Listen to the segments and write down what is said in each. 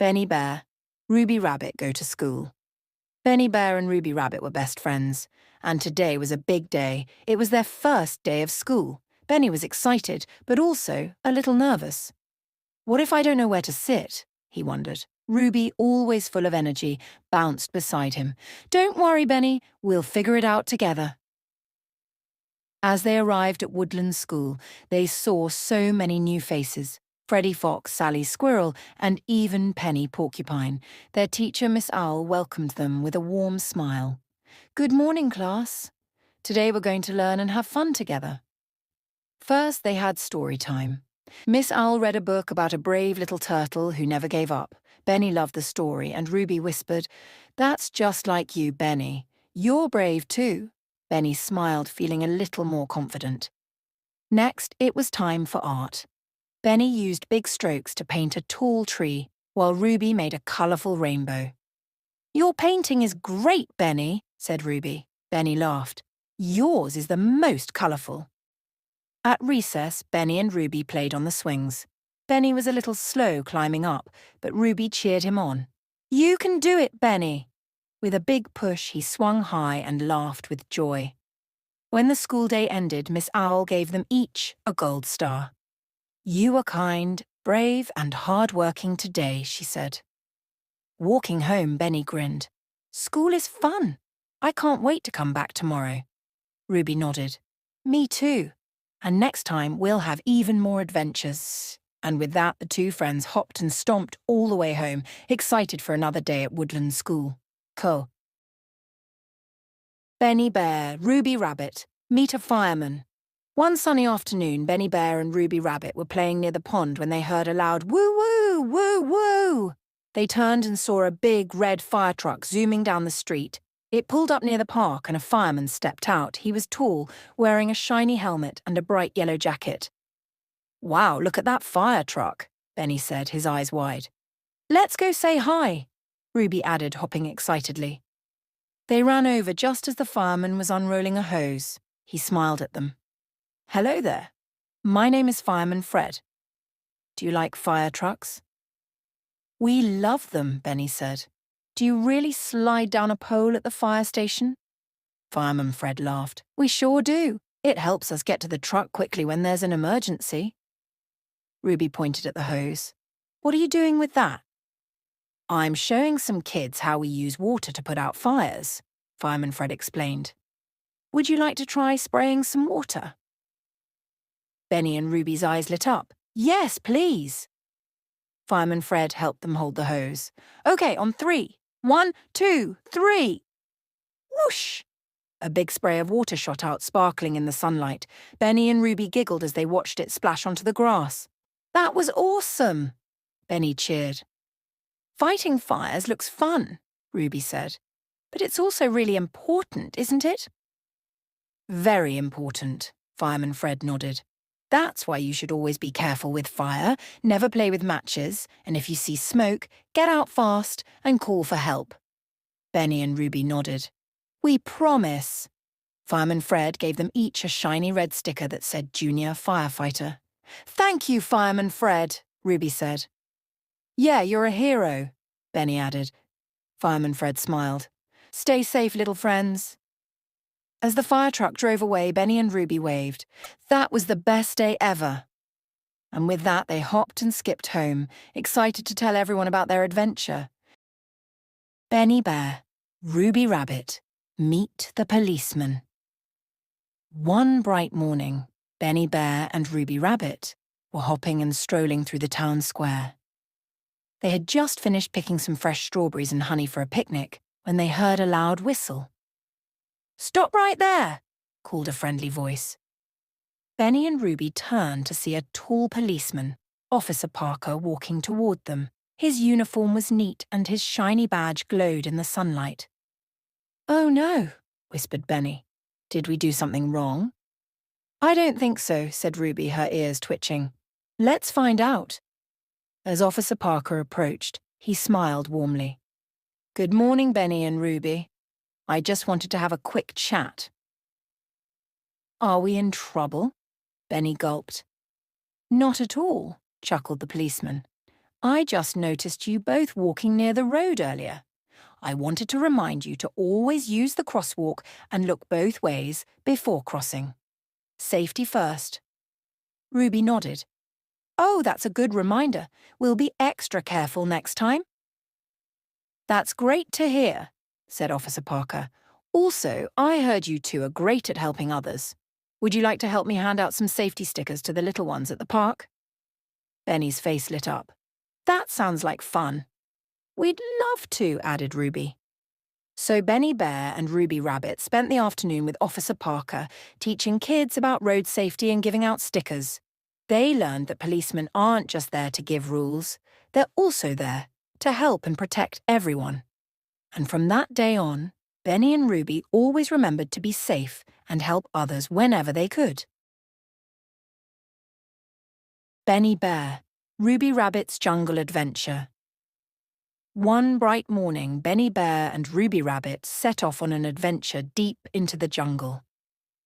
Benny Bear, Ruby Rabbit go to school. Benny Bear and Ruby Rabbit were best friends, and today was a big day. It was their first day of school. Benny was excited, but also a little nervous. What if I don't know where to sit? He wondered. Ruby, always full of energy, bounced beside him. Don't worry, Benny, we'll figure it out together. As they arrived at Woodland School, they saw so many new faces. Freddie Fox, Sally Squirrel, and even Penny Porcupine. Their teacher, Miss Owl, welcomed them with a warm smile. Good morning, class. Today we're going to learn and have fun together. First, they had story time. Miss Owl read a book about a brave little turtle who never gave up. Benny loved the story, and Ruby whispered, That's just like you, Benny. You're brave too. Benny smiled, feeling a little more confident. Next, it was time for art. Benny used big strokes to paint a tall tree, while Ruby made a colourful rainbow. Your painting is great, Benny, said Ruby. Benny laughed. Yours is the most colourful. At recess, Benny and Ruby played on the swings. Benny was a little slow climbing up, but Ruby cheered him on. You can do it, Benny. With a big push, he swung high and laughed with joy. When the school day ended, Miss Owl gave them each a gold star. You were kind, brave, and hard-working today, she said. Walking home, Benny grinned. School is fun. I can't wait to come back tomorrow. Ruby nodded. Me too. And next time, we'll have even more adventures. And with that, the two friends hopped and stomped all the way home, excited for another day at Woodland School. Cool. Benny Bear, Ruby Rabbit, meet a fireman. One sunny afternoon, Benny Bear and Ruby Rabbit were playing near the pond when they heard a loud woo-woo, woo-woo. They turned and saw a big red fire truck zooming down the street. It pulled up near the park and a fireman stepped out. He was tall, wearing a shiny helmet and a bright yellow jacket. Wow, look at that fire truck, Benny said, his eyes wide. Let's go say hi, Ruby added, hopping excitedly. They ran over just as the fireman was unrolling a hose. He smiled at them. Hello there. My name is Fireman Fred. Do you like fire trucks? We love them, Benny said. Do you really slide down a pole at the fire station? Fireman Fred laughed. We sure do. It helps us get to the truck quickly when there's an emergency. Ruby pointed at the hose. What are you doing with that? I'm showing some kids how we use water to put out fires, Fireman Fred explained. Would you like to try spraying some water? Benny and Ruby's eyes lit up. Yes, please. Fireman Fred helped them hold the hose. Okay, on 3. 1, 2, 3. Whoosh! A big spray of water shot out, sparkling in the sunlight. Benny and Ruby giggled as they watched it splash onto the grass. That was awesome, Benny cheered. Fighting fires looks fun, Ruby said. But it's also really important, isn't it? Very important, Fireman Fred nodded. That's why you should always be careful with fire, never play with matches, and if you see smoke, get out fast and call for help. Benny and Ruby nodded. We promise. Fireman Fred gave them each a shiny red sticker that said Junior Firefighter. Thank you, Fireman Fred, Ruby said. Yeah, you're a hero, Benny added. Fireman Fred smiled. Stay safe, little friends. As the fire truck drove away, Benny and Ruby waved. That was the best day ever. And with that, they hopped and skipped home, excited to tell everyone about their adventure. Benny Bear, Ruby Rabbit, meet the policeman. One bright morning, Benny Bear and Ruby Rabbit were hopping and strolling through the town square. They had just finished picking some fresh strawberries and honey for a picnic when they heard a loud whistle. Stop right there, called a friendly voice. Benny and Ruby turned to see a tall policeman, Officer Parker, walking toward them. His uniform was neat and his shiny badge glowed in the sunlight. Oh no, whispered Benny. Did we do something wrong? I don't think so, said Ruby, her ears twitching. Let's find out. As Officer Parker approached, he smiled warmly. Good morning, Benny and Ruby. I just wanted to have a quick chat. Are we in trouble? Benny gulped. Not at all, chuckled the policeman. I just noticed you both walking near the road earlier. I wanted to remind you to always use the crosswalk and look both ways before crossing. Safety first. Ruby nodded. Oh, that's a good reminder. We'll be extra careful next time. That's great to hear, said Officer Parker. Also, I heard you two are great at helping others. Would you like to help me hand out some safety stickers to the little ones at the park? Benny's face lit up. That sounds like fun. We'd love to, added Ruby. So Benny Bear and Ruby Rabbit spent the afternoon with Officer Parker, teaching kids about road safety and giving out stickers. They learned that policemen aren't just there to give rules, they're also there to help and protect everyone. And from that day on, Benny and Ruby always remembered to be safe and help others whenever they could. Benny Bear, Ruby Rabbit's Jungle Adventure. One bright morning, Benny Bear and Ruby Rabbit set off on an adventure deep into the jungle.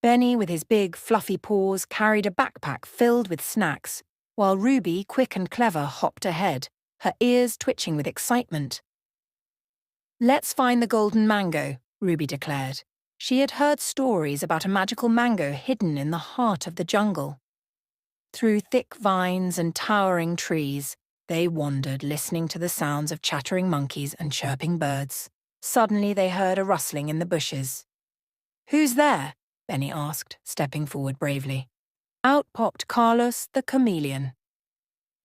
Benny, with his big, fluffy paws, carried a backpack filled with snacks, while Ruby, quick and clever, hopped ahead, her ears twitching with excitement. Let's find the golden mango, Ruby declared. She had heard stories about a magical mango hidden in the heart of the jungle. Through thick vines and towering trees, they wandered, listening to the sounds of chattering monkeys and chirping birds. Suddenly they heard a rustling in the bushes. Who's there? Benny asked, stepping forward bravely. Out popped Carlos the chameleon.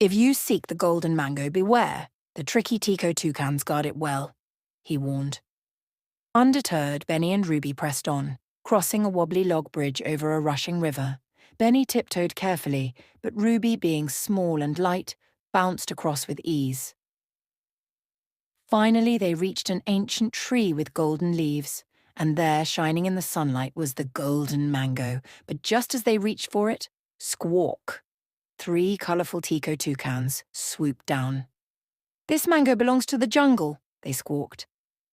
If you seek the golden mango, beware. The tricky Tico toucans guard it well, he warned. Undeterred, Benny and Ruby pressed on, crossing a wobbly log bridge over a rushing river. Benny tiptoed carefully, but Ruby, being small and light, bounced across with ease. Finally, they reached an ancient tree with golden leaves, and there, shining in the sunlight, was the golden mango. But just as they reached for it, squawk! 3 colourful Tico toucans swooped down. This mango belongs to the jungle, they squawked.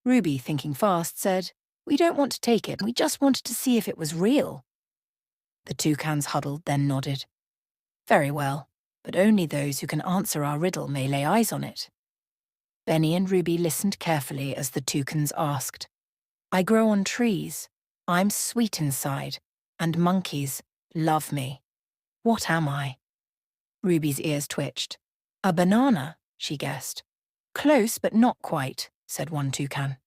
Ruby, thinking fast, said, We don't want to take it, we just wanted to see if it was real. The toucans huddled, then nodded. Very well, but only those who can answer our riddle may lay eyes on it. Benny and Ruby listened carefully as the toucans asked, I grow on trees, I'm sweet inside, and monkeys love me. What am I? Ruby's ears twitched. A banana, she guessed. Close, but not quite, said one toucan.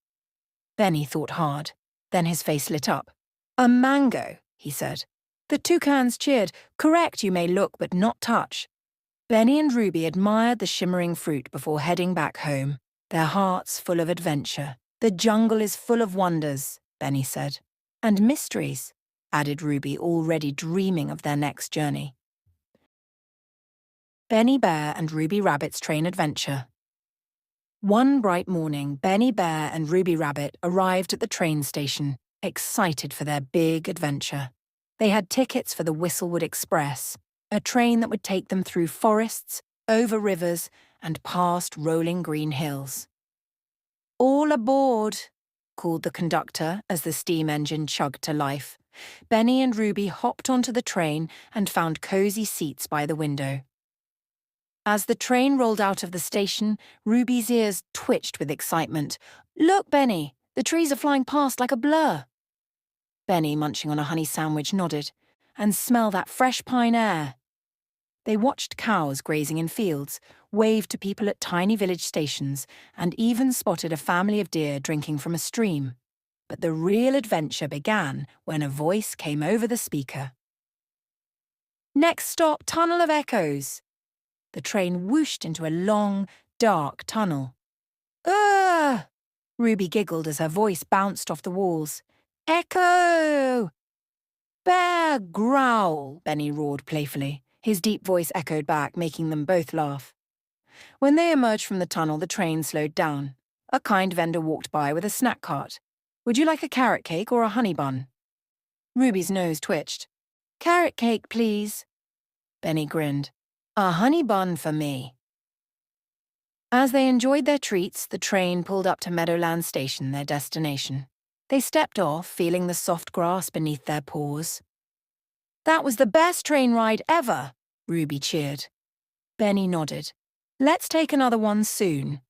Benny thought hard, then his face lit up. A mango, he said. The toucans cheered. Correct, you may look, but not touch. Benny and Ruby admired the shimmering fruit before heading back home, their hearts full of adventure. The jungle is full of wonders, Benny said. And mysteries, added Ruby, already dreaming of their next journey. Benny Bear and Ruby Rabbit's Train Adventure. One bright morning, Benny Bear and Ruby Rabbit arrived at the train station, excited for their big adventure. They had tickets for the Whistlewood Express, a train that would take them through forests, over rivers, and past rolling green hills. All aboard, called the conductor as the steam engine chugged to life. Benny and Ruby hopped onto the train and found cozy seats by the window. As the train rolled out of the station, Ruby's ears twitched with excitement. Look, Benny, the trees are flying past like a blur. Benny, munching on a honey sandwich, nodded. And smell that fresh pine air. They watched cows grazing in fields, waved to people at tiny village stations, and even spotted a family of deer drinking from a stream. But the real adventure began when a voice came over the speaker. Next stop, Tunnel of Echoes. The train whooshed into a long, dark tunnel. Ugh! Ruby giggled as her voice bounced off the walls. Echo! Bear, growl, Benny roared playfully. His deep voice echoed back, making them both laugh. When they emerged from the tunnel, the train slowed down. A kind vendor walked by with a snack cart. Would you like a carrot cake or a honey bun? Ruby's nose twitched. Carrot cake, please. Benny grinned. A honey bun for me. As they enjoyed their treats, the train pulled up to Meadowland Station, their destination. They stepped off, feeling the soft grass beneath their paws. That was the best train ride ever, Ruby cheered. Benny nodded. Let's take another one soon.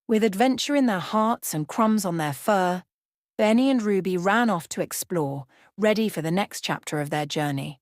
With adventure in their hearts and crumbs on their fur, Benny and Ruby ran off to explore, ready for the next chapter of their journey.